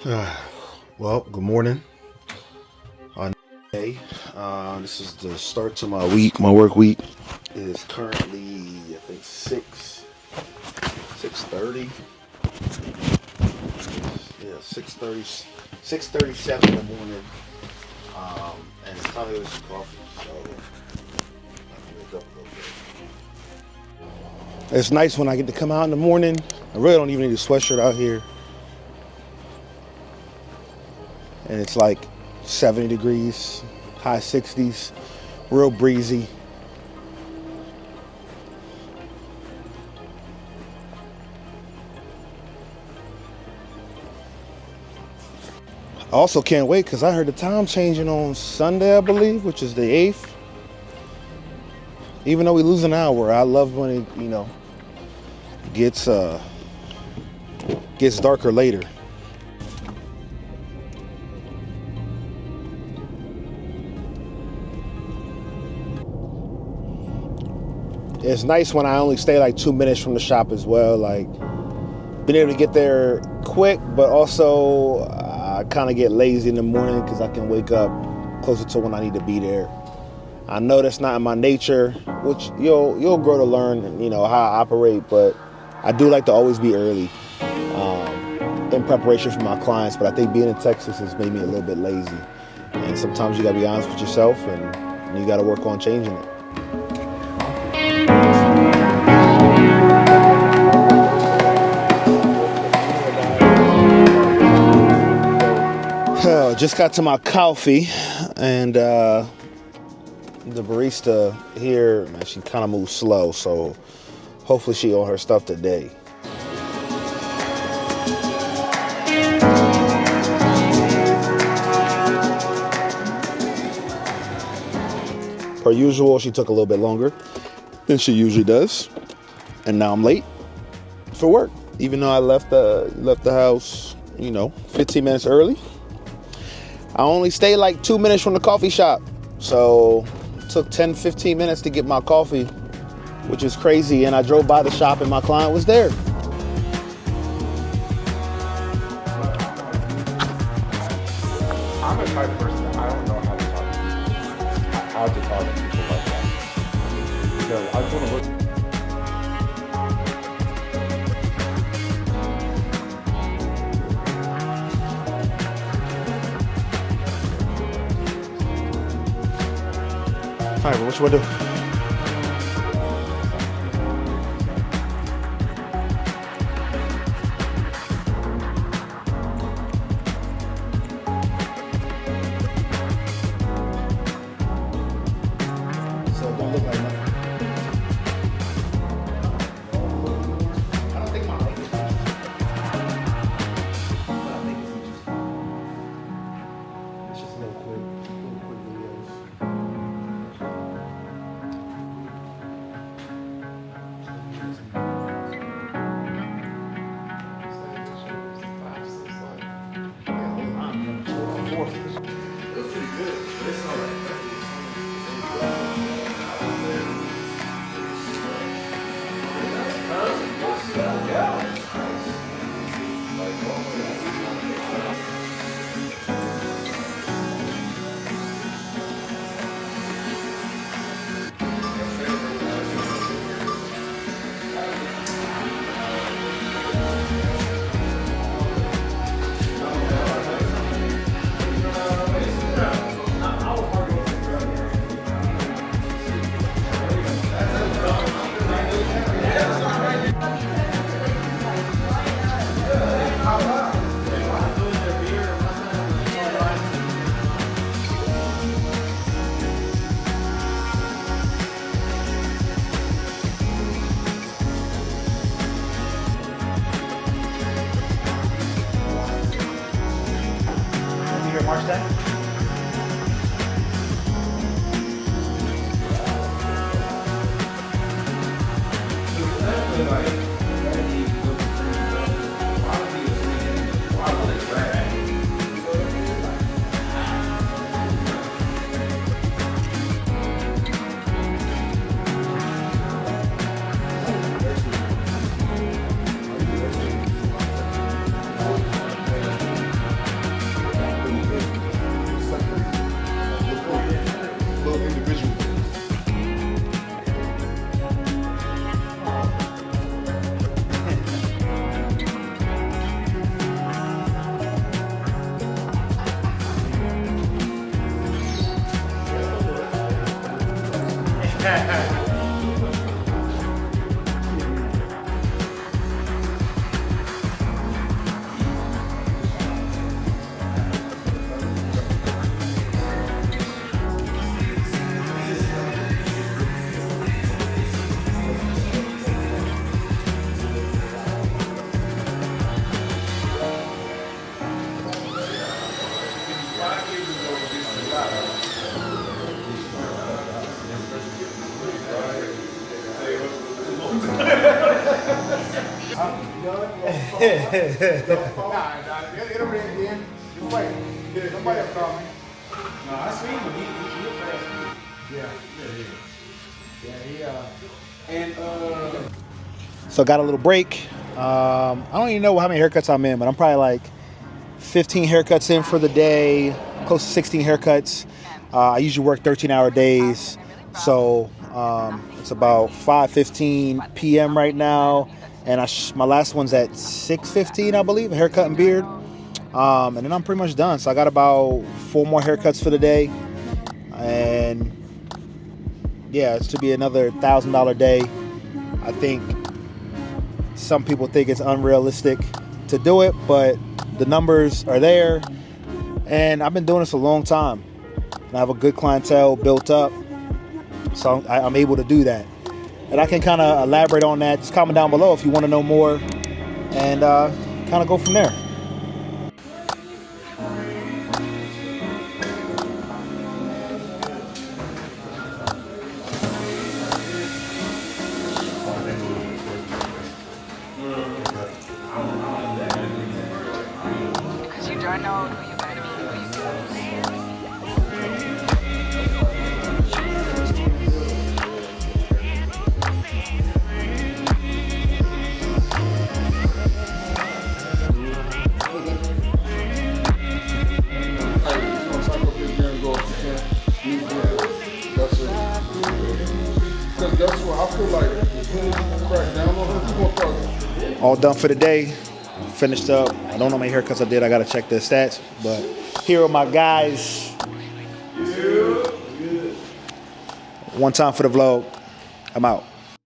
Well, good morning. Day. This is the start to my week. My work week is currently, I think, 6:30. Yeah, 6:30, 6:37 in the morning. And it's time to go get some coffee. So I can wake up a little bit. It's nice when I get to come out in the morning. I really don't even need a sweatshirt out here. And it's like 70 degrees, high 60s, real breezy. I also can't wait because I heard the time changing on Sunday, I believe, which is the 8th. Even though we lose an hour, I love when it, gets darker later. It's nice when I only stay like 2 minutes from the shop as well. Like being able to get there quick, but also I kind of get lazy in the morning because I can wake up closer to when I need to be there. I know that's not in my nature, which you'll grow to learn, how I operate. But I do like to always be early in preparation for my clients. But I think being in Texas has made me a little bit lazy. And sometimes you gotta be honest with yourself, and you gotta work on changing it. Just got to my coffee, and the barista here, man, she kind of moves slow, so hopefully she on her stuff today. Per usual, she took a little bit longer than she usually does, and now I'm late for work. Even though I left the house, 15 minutes early. I only stayed like 2 minutes from the coffee shop, so it took 10, 15 minutes to get my coffee, which is crazy. And I drove by the shop and my client was there. I'm a type of person that I don't know how to talk to people like that. Because I just want to look. All right, well, what you want to do? So it don't look like nothing. I don't think my light is but I think it's just little quick videos. March 10th? It'll ring again. Just wait. Somebody will call me. No, I seen him. He a fast. So got a little break. I don't even know how many haircuts I'm in, but I'm probably like 15 haircuts in for the day, close to 16 haircuts. I usually work 13-hour days, so it's about 5:15 p.m. right now, and my last one's at 6:15, I believe, a haircut and beard, and then I'm pretty much done. So I got about 4 more haircuts for the day, and yeah, it's to be another $1,000 day. I think some people think it's unrealistic to do it, but the numbers are there, and I've been doing this a long time. I have a good clientele built up, so I'm able to do that. And I can kind of elaborate on that. Just comment down below if you want to know more, and kind of go from there. Because you don't know who you're going to be, who you're going to be. That's what I feel like. Crack down on it. All done for the day. Finished up. I don't know how many haircuts I did. I got to check the stats, but here are my guys. One time for the vlog. I'm out.